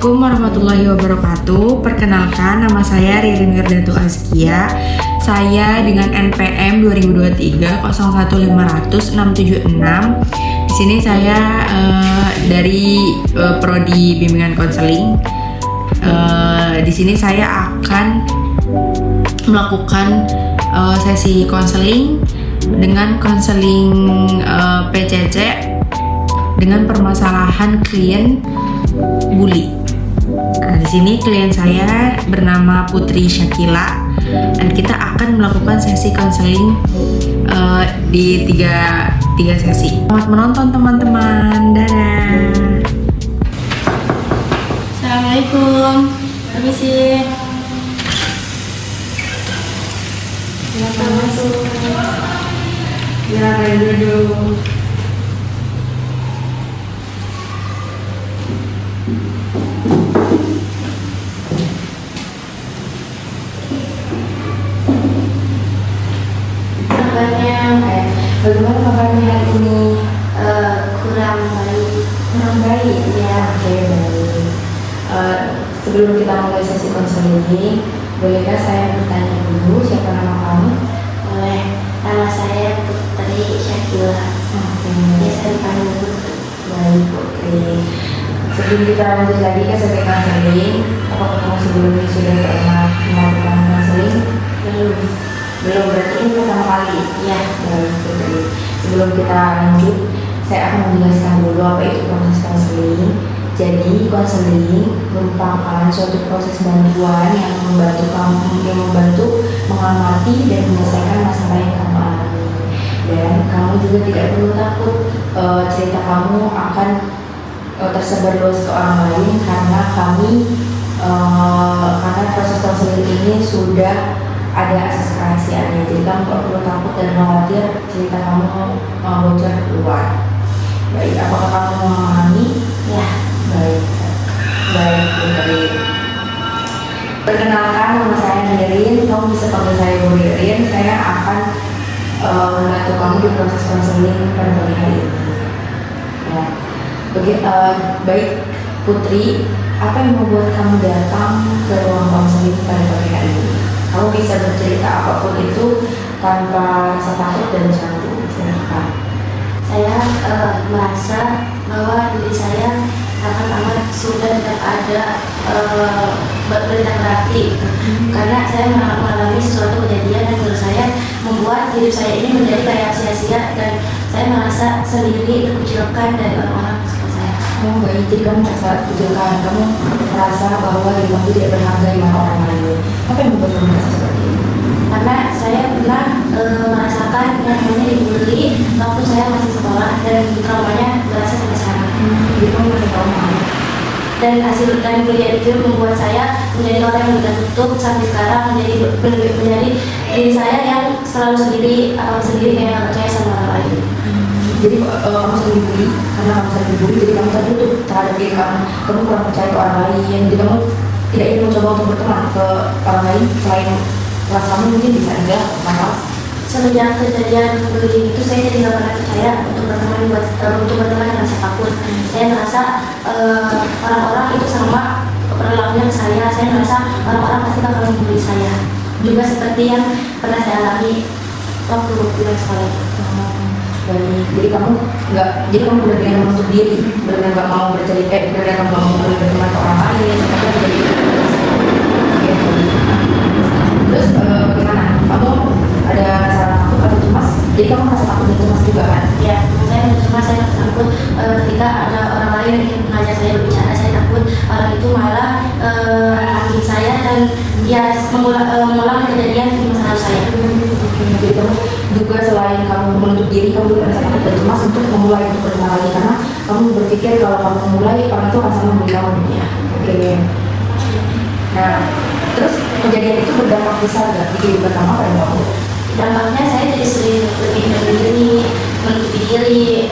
Assalamualaikum warahmatullahi wabarakatuh. Perkenalkan, nama saya Ririn Wirdatu Azkia. Saya dengan NPM 2023 01500676. Di sini saya dari prodi bimbingan konseling. Di sini saya akan melakukan sesi konseling dengan konseling PCC dengan permasalahan klien bully. Nah, di sini klien saya bernama Putri Syakila dan kita akan melakukan sesi konseling di tiga sesi. Selamat menonton teman-teman. Dadah. Assalamualaikum. Permisi. Silakan masuk. Silakan duduk. Bagaimana kabarnya hari ini? Kurang baik. Ya, oke, baik. Sebelum kita mulai sesi konseling, bolehkah saya bertanya dulu siapa nama kamu? Oleh nama saya Putri Syakila. Oke. Biasa dipanggil Putri. Baik, Putri. Sebelum kita lanjut lagi ke sesi konseling, apakah kamu sebelumnya sudah pernah melakukan konseling? Belum, berarti ini pertama kali. Ya. Baik, Putri. Sebelum kita lanjut, saya akan menjelaskan dulu apa itu proses konseling. Jadi, konseling merupakan suatu proses bantuan yang membantu mengamati dan menyelesaikan masalah yang kamu alami. Dan kamu juga tidak perlu takut cerita kamu akan tersebar luas ke orang lain karena karena proses konseling ini sudah ada asas kerahasiaannya. Jadi kamu tidak perlu takut dan khawatir cerita kamu bocor keluar. Baik, apakah kamu memahami? Ya. Baik, Putri. Perkenalkan, nama saya Ririn. Kamu bisa panggil saya Bu Ririn. Saya akan membantu kamu di proses konseling pada pagi hari ini. Ya. Baik, Putri. Apa yang membuat kamu datang ke ruang konseling pada pagi hari ini? Kamu bisa bercerita apapun itu tanpa rasa takut dan canggung. Silakan. Saya merasa bahwa diri saya amat sudah tidak ada berarti karena saya mengalami sesuatu kejadian yang menurut saya membuat hidup saya ini menjadi kayak sia-sia dan saya merasa sendiri terkucilkan dari orang-orang sekitar saya. Oh baik, jadi kamu merasa kucilkan, kamu merasa bahwa diri kamu tidak berharga di mata orang lain. Apa yang membuat kamu merasa seperti ini? Karena saya pernah merasakan yang namanya dibully waktu saya masih sekolah dan traumanya berasa sampai sekarang. Jadi kamu merasa trauma. Dan hasil dari bullying itu membuat saya menjadi orang yang tidak tutup sampai sekarang menjadi diri saya yang selalu sendiri kayak nggak percaya sama orang lain. Jadi kamu sering dibully, karena kamu sering dibully, jadi kamu tertutup terhadap diri kamu. Kamu kurang percaya ke orang lain, jadi kamu tidak ingin mencoba untuk berteman ke orang lain selain kelas kamu mungkin bisa enggak kelas. Semenjak kejadian bullying itu saya jadi nggak pernah percaya untuk berteman dengan siapapun. Saya merasa orang-orang itu sama perilakunya ke saya. Saya merasa orang-orang pasti bakal membuli saya. Juga seperti yang pernah saya alami waktu kuliah sekolah. Baik, jadi kamu benar-benar menutup diri, benar-benar nggak mau bercerita, benar-benar nggak mau berteman ke orang lain, seperti menjadi. Terus bagaimana? Kamu ada rasa takut atau cemas? Jadi kamu merasa takut dan cemas juga kan? Ya, saya takut ketika ada orang lain yang ingin mengajak saya berbicara. Saya takut orang itu malah menghakimi saya dan ya mengulang kejadian di masa lalu saya. Jadi kamu juga selain kamu menutup diri, kamu juga merasa takut dan cemas untuk memulai untuk berteman lagi karena kamu berpikir kalau kamu memulai orang itu akan sama membuli kamu. Ya, oke. Nah, terus kejadian itu berdampak besar nggak di kehidupan kamu pada kamu? Dampaknya saya jadi sering lebih menutupi diri,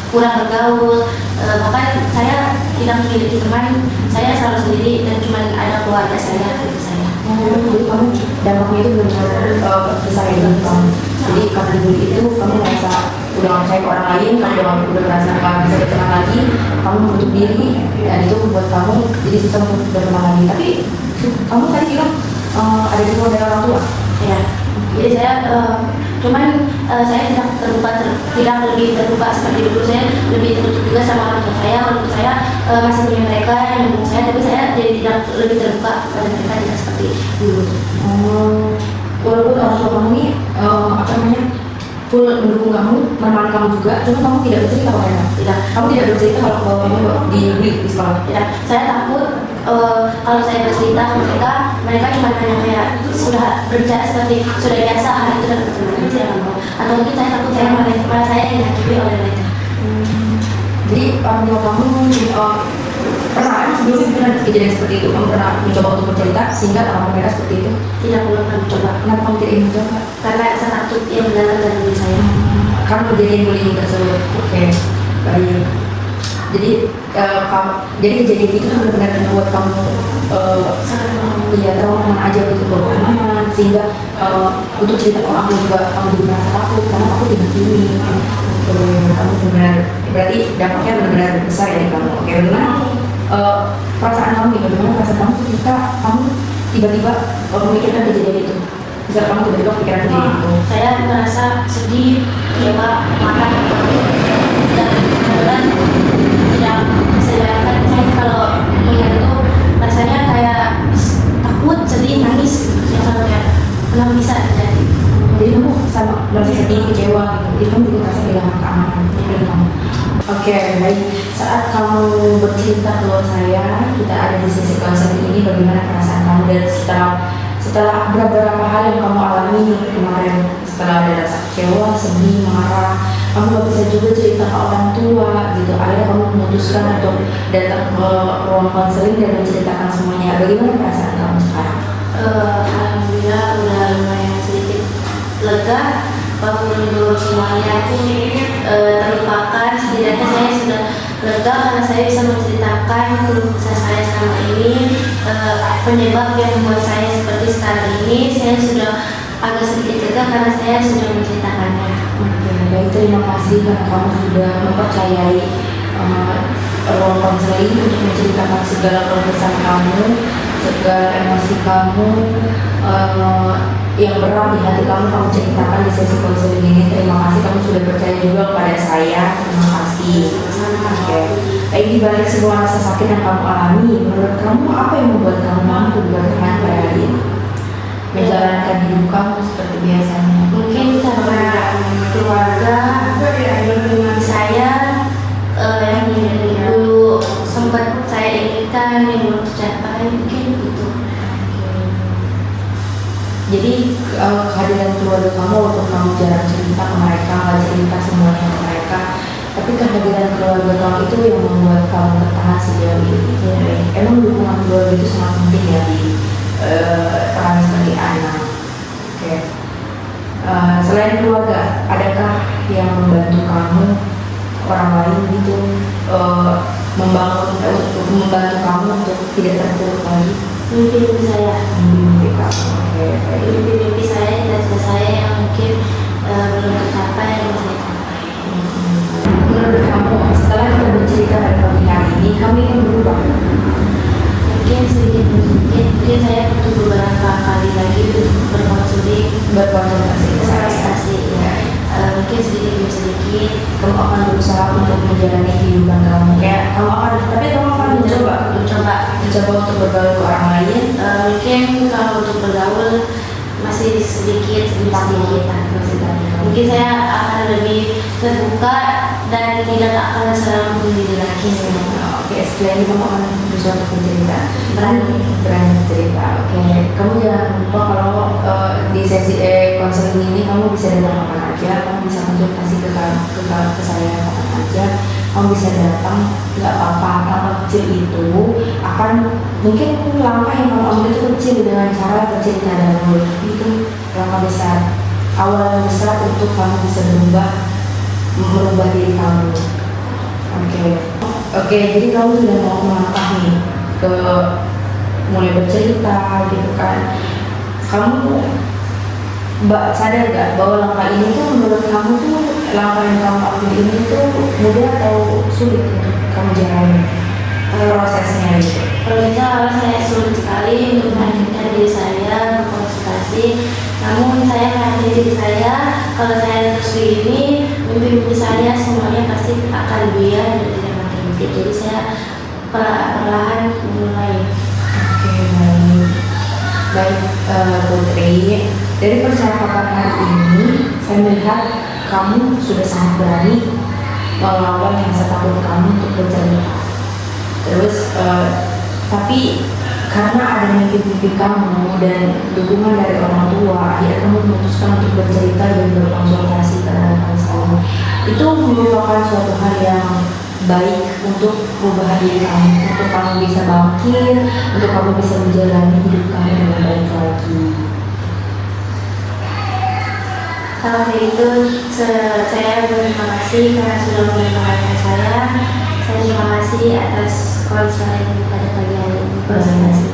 kurang bergaul, bahkan saya tidak memiliki teman. Saya selalu sendiri dan cuma ada keluarga saya, ibu saya. Jadi kamu dampaknya itu benar-benar besar ya bagi kamu. Jadi karena dibully itu kamu merasa sudah nggak percaya ke orang lain, kamu udah merasa nggak bisa berteman lagi, kamu menutup diri, dan itu membuat kamu jadi susah untuk berteman lagi. Tapi kamu tadi bilang ada dukungan dari orang tua. Ya, jadi saya saya tidak lebih terbuka seperti dulu. Saya lebih tertutup juga sama orang tua saya. Walaupun saya masih punya mereka yang mendukung saya, tapi saya jadi tidak lebih terbuka pada mereka, tidak seperti dulu. Walaupun orang tua kamu ini full mendukung kamu, menemani kamu juga, cuma kamu tidak bercerita ke mereka. Tidak. Kamu tidak bercerita kalau kamu dibully di sekolah. Tidak. Saya takut kalau saya bercerita ke mereka cuma hanya kayak sudah berbicara seperti sudah biasa hal itu dalam pertemanan, tidak mau. Atau mungkin saya takut malah saya yang dihakimi oleh mereka. Jadi orang tua kamu pernah sebelumnya pernah kejadian seperti itu, kamu pernah mencoba untuk bercerita sehingga orang mereka seperti itu? Tidak, belum pernah mencoba. Kenapa kamu tidak ingin mencoba? Karena saya takut yang mendalam dari diri saya. Karena kejadian bullying tersebut. Oke, baik. Jadi kejadian itu benar-benar membuat kamu trauma aja gitu, aman sehingga untuk cerita ke orang juga kamu juga merasa takut karena aku tidak ini. Kamu benar berarti dampaknya benar-benar besar ya di kamu. Oke, bagaimana perasaan kamu nih? Bagaimana perasaan kamu ketika kamu tiba-tiba memikirkan kejadian itu? Misal kamu tiba-tiba pikiran kejadian itu. Saya merasa sedih, kecewa, marah, dan benar-benar tidak bisa dibayangkan. Saya kalau melihat itu rasanya kayak takut, sedih, nangis, yang sampai kenapa bisa terjadi. Jadi kamu sama merasa sedih, kecewa gitu. Jadi kamu juga merasa kehilangan keamanan dari kamu. Oke, baik. Saat kamu bercerita ke saya, kita ada di sesi konseling ini, bagaimana perasaan kamu dan setelah beberapa hal yang kamu alami kemarin, setelah ada rasa kecewa, sedih, marah, kamu gak bisa juga cerita ke orang tua gitu. Akhirnya kamu memutuskan untuk datang ke ruang konseling dan menceritakan semuanya. Bagaimana perasaan kamu sekarang? Alhamdulillah udah lumayan sedikit lega, walaupun semuanya aku terlupakan. Setidaknya saya sudah lega karena saya bisa menceritakan keluh kesah saya selama ini, penyebab yang membuat saya seperti sekarang ini. Saya sudah agak sedikit lega karena saya sudah menceritakannya. Oke, baik, terima kasih karena kamu sudah mempercayai ruang konseling untuk menceritakan segala keluh kesah kamu, segala emosi kamu yang berat di hati kamu ceritakan di sesi konseling ini. Terima kasih kamu sudah percaya juga kepada saya. Terima kasih. Oke. Baik, di balik semua rasa sakit yang kamu alami, menurut kamu apa yang membuat kamu mampu bertahan pada hari ini? Menjalankan hidup kamu seperti biasanya. Mungkin karena keluarga saya yang dulu sempat saya inginkan yang belum tercapai, mungkin gitu. Jadi kehadiran keluarga kamu, walaupun kamu jarang cerita ke mereka, nggak cerita semuanya ke mereka, tapi kehadiran keluarga kamu itu yang membuat kamu bertahan sejauh ini. Emang dukungan keluarga itu sangat penting ya di peran sebagai anak. Oke. Selain keluarga, adakah yang membantu kamu, orang lain gitu, membantu kamu untuk tidak terpuruk lagi? Mimpi-mimpi saya. Mimpi kamu. Oke. Mimpi-mimpi saya, cita-cita saya yang mungkin belum tercapai, yang saya capai. Menurut kamu, setelah kita bercerita pada pagi hari ini, kamu ingin berubah? Mungkin sedikit, mungkin saya butuh beberapa kali lagi untuk berkonsultasi ke saya. ya. Mungkin sedikit demi sedikit. Kamu akan berusaha untuk menjalani kehidupan kamu. Tapi kamu akan mencoba untuk bergaul ke orang lain. Mungkin kalau untuk bergaul masih sedikit. Mungkin saya akan lebih terbuka dan tidak akan selalu sendiri lagi. Oke, setelah ini kamu akan berusaha untuk bercerita. Berani bercerita. Oke, kamu jangan lupa kalau di sesi konseling ini kamu bisa datang kapan aja, kamu bisa konsultasi ke saya kapan aja, kamu bisa datang, nggak apa-apa. Langkah kecil itu akan mungkin langkah yang kamu ambil itu kecil dengan cara bercerita dahulu, itu langkah besar, awal besar untuk kamu bisa merubah diri kamu. Oke, jadi kamu sudah mau melangkah nih ke mulai bercerita gitu kan. Kamu sadar gak bahwa langkah ini tuh menurut kamu tuh langkah yang kamu ambil ini tuh mudah atau sulit untuk kamu jalani prosesnya gitu? Prosesnya awalnya saya sulit sekali untuk melanjutkan diri saya berkonsultasi. Namun saya meyakinkan diri saya kalau saya terus begini, mimpi-mimpi saya semuanya pasti akan buyar dan tidak akan terwujud. Jadi saya perlahan mulai. Oke, baik. Baik, Putri, dari percakapan hari ini saya melihat kamu sudah sangat berani melawan rasa takut kamu untuk bercerita. Terus, tapi karena ada mimpi-mimpi kamu dan dukungan dari orang tua, akhirnya kamu memutuskan untuk bercerita dan berkonsultasi terhadap hal kamu. Itu merupakan suatu hal yang baik untuk perubahan diri kamu, untuk kamu bisa bangkit, untuk kamu bisa menjalani hidup kamu dengan baik lagi. Kalau itu saya berterima kasih karena sudah mendengarkan saya. Saya terima kasih atas konseling pada pagi hari ini. Konsultasi.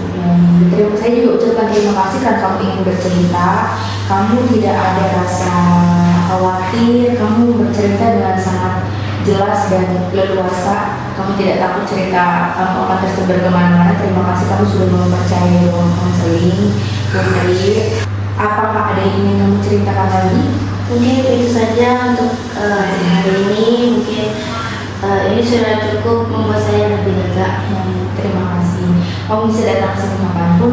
Saya juga ucapkan terima kasih karena kamu ingin bercerita. Kamu tidak ada rasa khawatir, kamu bercerita dengan sangat jelas dan leluasa. Kamu tidak takut cerita kamu akan tersebar kemana-mana. Terima kasih kamu sudah mempercayai ruang konseling. Putri, apakah ada yang ingin kamu ceritakan lagi? Mungkin itu saja untuk hari ini. Mungkin ini sudah cukup membuat saya lebih lega. Terima kasih. Kamu bisa datang ke sini kapanpun.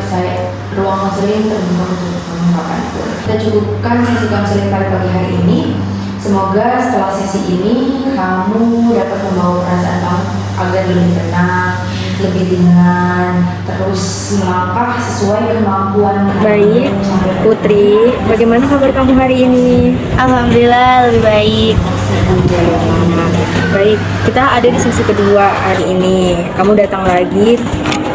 Saya ruang konseling terbuka untuk kamu kapanpun. Kita cukupkan sesi konseling pada pagi hari ini. Semoga setelah sesi ini kamu dapat membawa perasaan kamu agar lebih tenang, lebih ringan, terus melangkah sesuai kemampuan kamu. Baik, Putri, bagaimana kabar kamu hari ini? Alhamdulillah lebih baik. Baik, kita ada di sesi kedua hari ini. Kamu datang lagi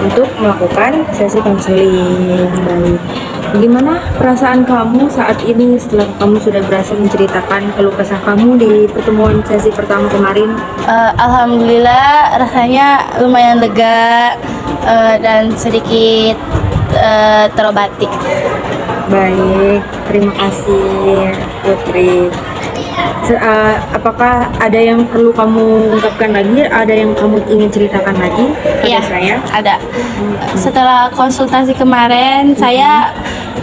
untuk melakukan sesi konseling. Baik, bagaimana perasaan kamu saat ini setelah kamu sudah berhasil menceritakan keluh kesah kamu di pertemuan sesi pertama kemarin? Alhamdulillah rasanya lumayan lega dan sedikit terobati. Baik, terima kasih Putri. Apakah ada yang perlu kamu ungkapkan lagi? Ada yang kamu ingin ceritakan lagi pada Iya, saya? ada. Setelah konsultasi kemarin, saya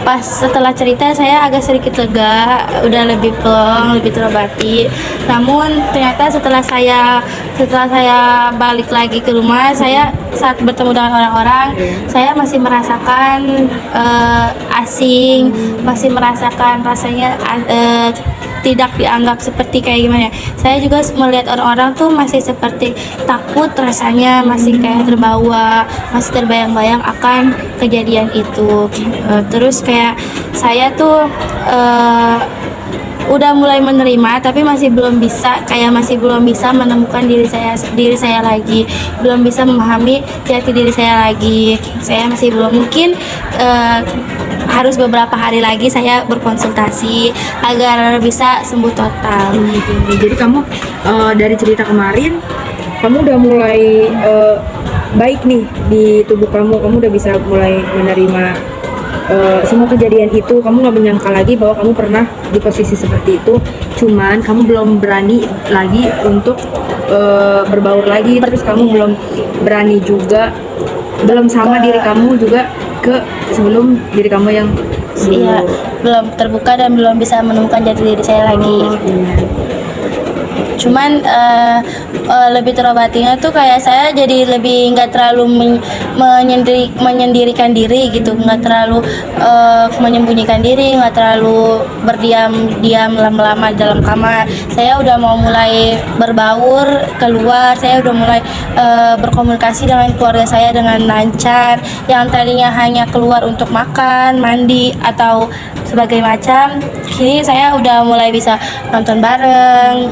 pas setelah cerita saya agak sedikit lega, udah lebih plong, lebih terobati. Namun ternyata setelah saya balik lagi ke rumah, saya saat bertemu dengan orang-orang, saya masih merasakan asing, masih merasakan rasanya tidak dianggap seperti kayak gimana ya. Saya juga melihat orang-orang tuh masih seperti takut, rasanya masih kayak terbawa, masih terbayang-bayang akan kejadian itu. Terus kayak saya tuh udah mulai menerima, tapi masih belum bisa menemukan diri saya lagi, belum bisa memahami jati diri saya lagi. Saya masih belum, mungkin harus beberapa hari lagi saya berkonsultasi agar bisa sembuh total. Jadi kamu dari cerita kemarin, kamu udah mulai baik nih di tubuh kamu udah bisa mulai menerima semua kejadian itu. Kamu nggak menyangka lagi bahwa kamu pernah di posisi seperti itu, cuman kamu belum berani lagi untuk berbaur lagi, terus kamu belum berani juga, belum sama diri kamu juga ke sebelum diri kamu yang Iya, belum terbuka dan belum bisa menemukan jati diri saya lagi. Cuman lebih terobatinya tuh kayak saya jadi lebih nggak terlalu menyendirikan diri gitu, nggak terlalu menyembunyikan diri, nggak terlalu berdiam lama-lama dalam kamar. Saya udah mau mulai berbaur keluar, saya udah mulai berkomunikasi dengan keluarga saya dengan lancar. Yang tadinya hanya keluar untuk makan, mandi atau sebagai macam, kini saya udah mulai bisa nonton bareng,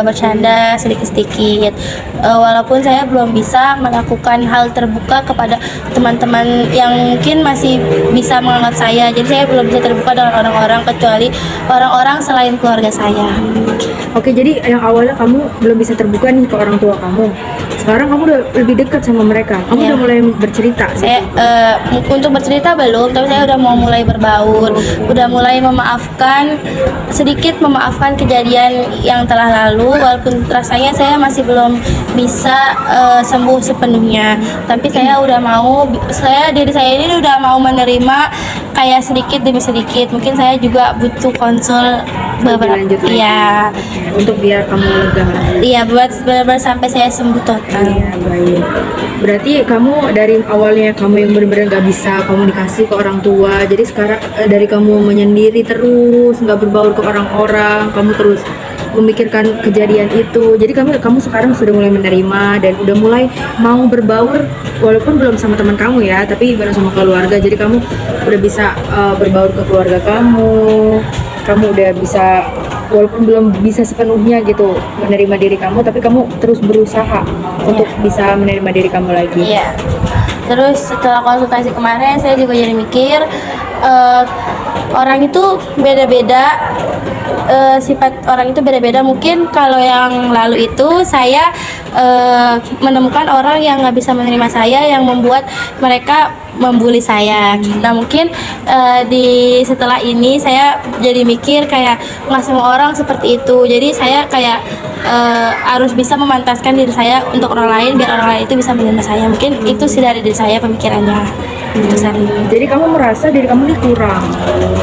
bercanda sedikit-sedikit. Walaupun saya belum bisa melakukan hal terbuka kepada teman-teman yang mungkin masih bisa menganggap saya. Jadi saya belum bisa terbuka dengan orang-orang kecuali orang-orang selain keluarga saya. Oke, jadi yang awalnya kamu belum bisa terbuka nih ke orang tua kamu. sekarang kamu udah lebih dekat sama mereka, kamu Iya. udah mulai bercerita. Saya untuk bercerita belum, tapi saya udah mau mulai berbaur, udah mulai sedikit memaafkan kejadian yang telah lalu, walaupun rasanya saya masih belum bisa sembuh sepenuhnya. Tapi saya udah mau, diri saya ini udah mau menerima kayak sedikit demi sedikit. Mungkin saya juga butuh konsul beberapa, lanjut lagi. iya, Untuk biar kamu lega lagi. iya, buat benar-benar sampai saya sembuh total. Iya, baik. Berarti kamu dari awalnya kamu yang benar-benar nggak bisa komunikasi ke orang tua, jadi sekarang dari kamu menyendiri terus, nggak berbaur ke orang-orang, kamu terus memikirkan kejadian itu. Jadi kamu sekarang sudah mulai menerima dan udah mulai mau berbaur, walaupun belum sama teman kamu ya, tapi bareng sama keluarga. Jadi kamu udah bisa berbaur ke keluarga kamu udah bisa, walaupun belum bisa sepenuhnya gitu menerima diri kamu, tapi kamu terus berusaha untuk bisa menerima diri kamu lagi. Iya. Terus setelah konsultasi kemarin saya juga jadi mikir orang itu beda-beda, sifat orang itu beda-beda. Mungkin kalau yang lalu itu saya menemukan orang yang nggak bisa menerima saya, yang membuat mereka membuli saya. Nah mungkin setelah ini saya jadi mikir kayak nggak semua orang seperti itu. Jadi saya kayak harus bisa memantaskan diri saya untuk orang lain biar orang lain itu bisa menerima saya. Mungkin itu sih dari diri saya pemikirannya. Untuk saat ini. Jadi kamu merasa diri kamu ini kurang,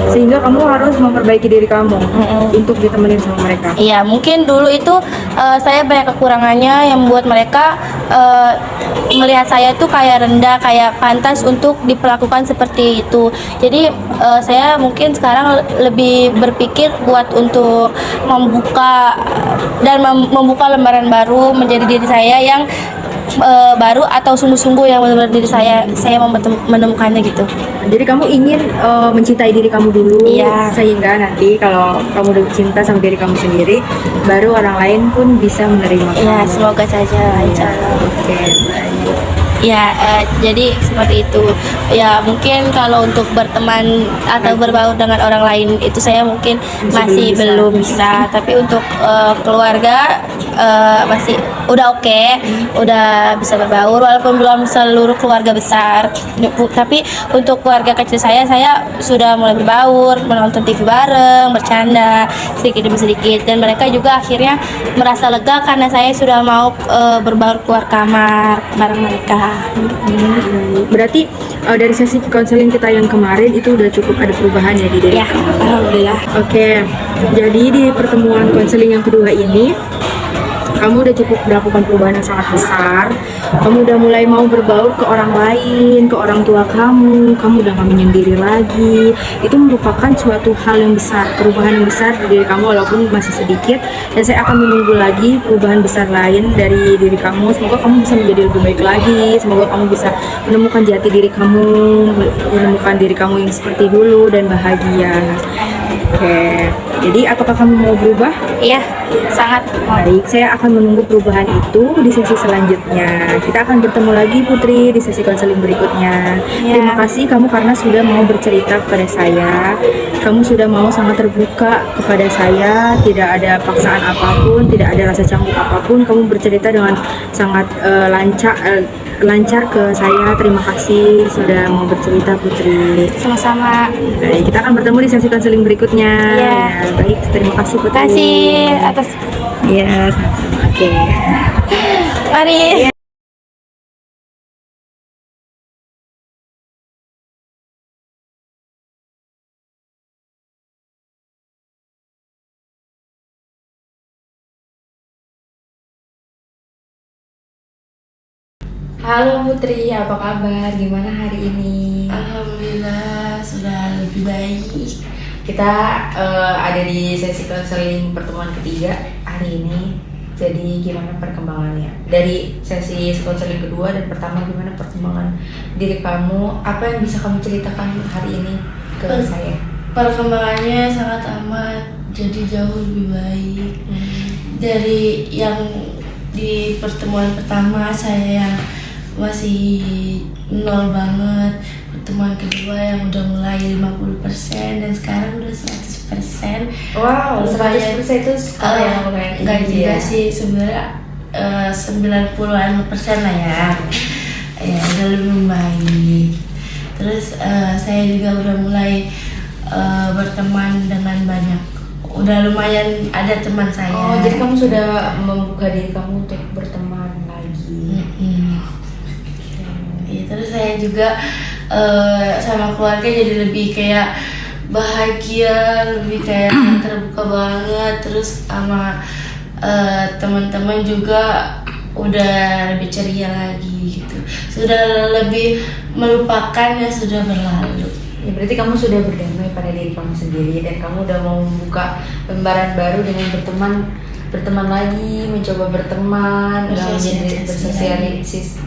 sehingga kamu harus memperbaiki diri kamu untuk ditemenin sama mereka. Iya, mungkin dulu itu saya banyak kekurangannya yang membuat mereka melihat saya itu kayak rendah, kayak pantas untuk diperlakukan seperti itu. Jadi saya mungkin sekarang lebih berpikir buat untuk membuka dan membuka lembaran baru menjadi diri saya yang baru atau sungguh-sungguh yang benar-benar diri saya menemukannya gitu. Jadi kamu ingin mencintai diri kamu dulu, Iya. sehingga nanti kalau kamu udah cinta sama diri kamu sendiri, baru orang lain pun bisa menerima Ya, kamu. semoga saja insya Allah. Oke, baik. Ya, jadi seperti itu. Ya, mungkin kalau untuk berteman atau berbaur dengan orang lain itu saya mungkin masih belum bisa. Tapi untuk keluarga masih udah oke, udah bisa berbaur walaupun belum seluruh keluarga besar. Tapi untuk keluarga kecil saya sudah mulai berbaur, menonton TV bareng, bercanda sedikit demi sedikit, dan mereka juga akhirnya merasa lega karena saya sudah mau berbaur keluar kamar bareng mereka. Berarti dari sesi konseling kita yang kemarin itu udah cukup ada perubahan ya di diri Ya, kamu? alhamdulillah. Oke, jadi di pertemuan konseling yang kedua ini kamu udah cukup melakukan perubahan yang sangat besar. Kamu udah mulai mau berbaur ke orang lain, ke orang tua kamu udah gak menyendiri lagi. Itu merupakan suatu hal yang besar, perubahan yang besar di diri kamu walaupun masih sedikit. Dan saya akan menunggu lagi perubahan besar lain dari diri kamu. Semoga kamu bisa menjadi lebih baik lagi. Semoga kamu bisa menemukan jati diri kamu, menemukan diri kamu yang seperti dulu dan bahagia. Oke, jadi apakah kamu mau berubah? Iya, sangat. Baik, saya akan menunggu perubahan itu di sesi selanjutnya. Kita akan bertemu lagi Putri di sesi konseling berikutnya. Ya. Terima kasih kamu karena sudah mau bercerita kepada saya. Kamu sudah mau sangat terbuka kepada saya, tidak ada paksaan apapun, tidak ada rasa canggung apapun. Kamu bercerita dengan sangat lancar ke saya. Terima kasih sudah mau bercerita Putri. Sama-sama. Baik, kita akan bertemu di sesi konseling berikutnya. Iya. Ya, baik, terima kasih Putri. Terima kasih atas. Iya, sama-sama. Oke. Mari. Halo Putri, apa kabar? Gimana hari ini? Alhamdulillah sudah lebih baik. Kita ada di sesi konseling pertemuan ketiga hari ini. Jadi gimana perkembangannya? Dari sesi konseling kedua dan pertama, gimana perkembangan diri kamu? Apa yang bisa kamu ceritakan hari ini ke saya? Perkembangannya sangat amat, jadi jauh lebih baik. Dari yang di pertemuan pertama saya yang masih nol banget, pertemuan kedua yang udah mulai 50% dan sekarang udah 100%. Wow, Lumayan. 100% itu skala yang lumayan Enggak tinggi juga ya. sih sebenarnya, 90% lah ya. Ya udah lebih membaik. Terus saya juga udah mulai berteman dengan banyak. Udah lumayan ada teman saya. Oh, jadi kamu sudah membuka diri kamu untuk berteman lagi. Ya, terus saya juga sama keluarga jadi lebih kayak bahagia, lebih kayak terbuka banget. Terus sama teman-teman juga udah lebih ceria lagi gitu. Sudah lebih melupakan yang sudah berlalu. Ya, berarti kamu sudah berdamai pada diri kamu sendiri dan kamu udah mau membuka lembaran baru dengan berteman lagi, mencoba berteman, nggak menjadi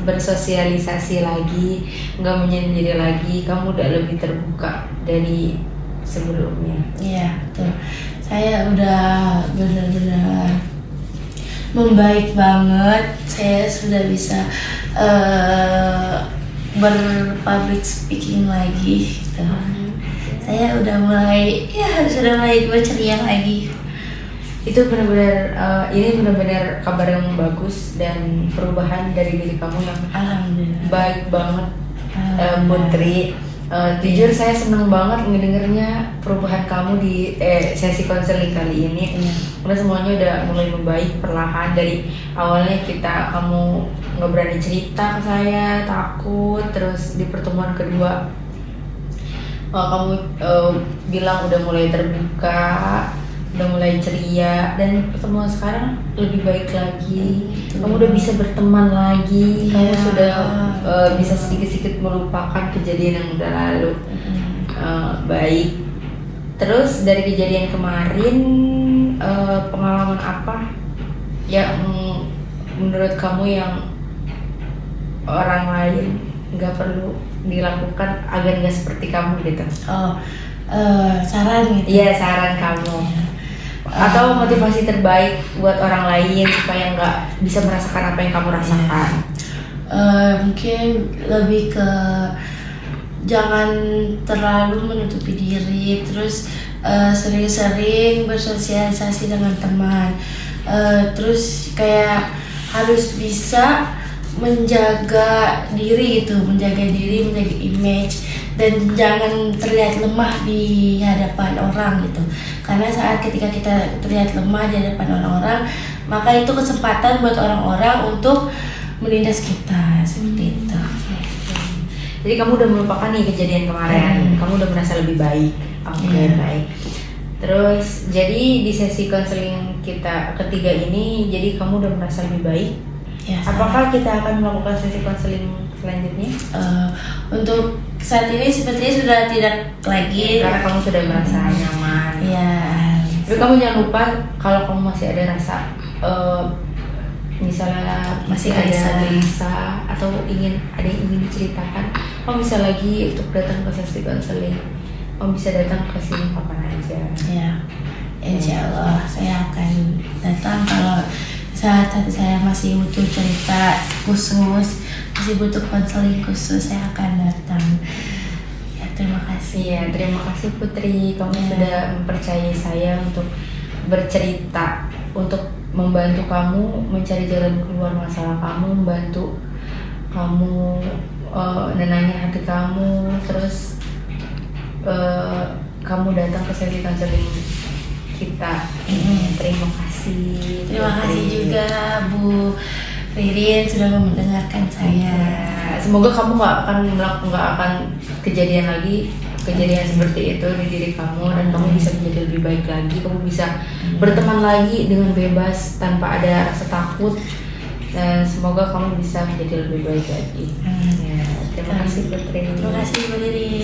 bersosialisasi lagi, nggak menyendiri lagi. Kamu udah lebih terbuka dari sebelumnya. Iya, betul. Saya udah benar-benar membaik banget. Saya sudah bisa berpublic speaking lagi gitu. Saya udah mulai berceria lagi. Itu benar-benar ini benar-benar kabar yang bagus dan perubahan dari diri kamu yang Alhamdulillah. baik banget, Putri. Jujur saya senang banget ngedengernya perubahan kamu di sesi konseling kali ini. Karena semuanya udah mulai membaik perlahan. Dari awalnya kamu nggak berani cerita ke saya, takut. Terus di pertemuan kedua kamu bilang udah mulai terbuka, udah mulai ceria, dan pertemuan sekarang lebih baik lagi. Kamu udah bisa berteman lagi. Kamu sudah bisa sedikit-sedikit melupakan kejadian yang udah lalu. Baik. Terus dari kejadian kemarin, pengalaman apa yang menurut kamu yang orang lain nggak perlu dilakukan agar nggak seperti kamu gitu? Saran gitu. Iya, saran kamu. Atau motivasi terbaik buat orang lain supaya nggak bisa merasakan apa yang kamu rasakan. Mungkin lebih ke jangan terlalu menutupi diri, terus sering-sering bersosialisasi dengan teman, terus kayak harus bisa menjaga diri, menjaga image, dan jangan terlihat lemah di hadapan orang gitu. Karena ketika kita terlihat lemah di hadapan orang-orang, maka itu kesempatan buat orang-orang untuk menindas kita seperti itu. Jadi kamu udah melupakan nih kejadian kemarin, kamu udah merasa lebih baik. Oke, baik. Terus jadi di sesi konseling kita ketiga ini, jadi kamu udah merasa lebih baik. Ya, apakah kita akan melakukan sesi konseling selanjutnya? Untuk saat ini sepertinya sudah tidak lagi, karena kamu sudah merasa nyaman. Iya. Tapi kamu jangan lupa kalau kamu masih ada rasa misalnya masih ada gelisah atau ada yang ingin diceritakan, kamu bisa lagi untuk datang ke sesi konseling. Kamu bisa datang ke sini kapan aja. Ya, insya Allah saya akan datang kalau saat saya masih butuh cerita khusus, masih butuh konseling khusus, saya akan datang. Ya, terima kasih. Iya, terima kasih Putri. Kamu sudah mempercayai saya untuk bercerita, untuk membantu kamu mencari jalan keluar masalah kamu, membantu kamu nenangin hati kamu. Terus kamu datang ke sesi konseling kita. Terima kasih. Terima kasih juga Bu Ririn sudah mendengarkan saya. Semoga kamu nggak akan kejadian seperti itu di diri kamu, dan kamu bisa menjadi lebih baik lagi. Kamu bisa berteman lagi dengan bebas tanpa ada rasa takut, dan semoga kamu bisa menjadi lebih baik lagi. Terima kasih Putri. Terima kasih Bu Ririn.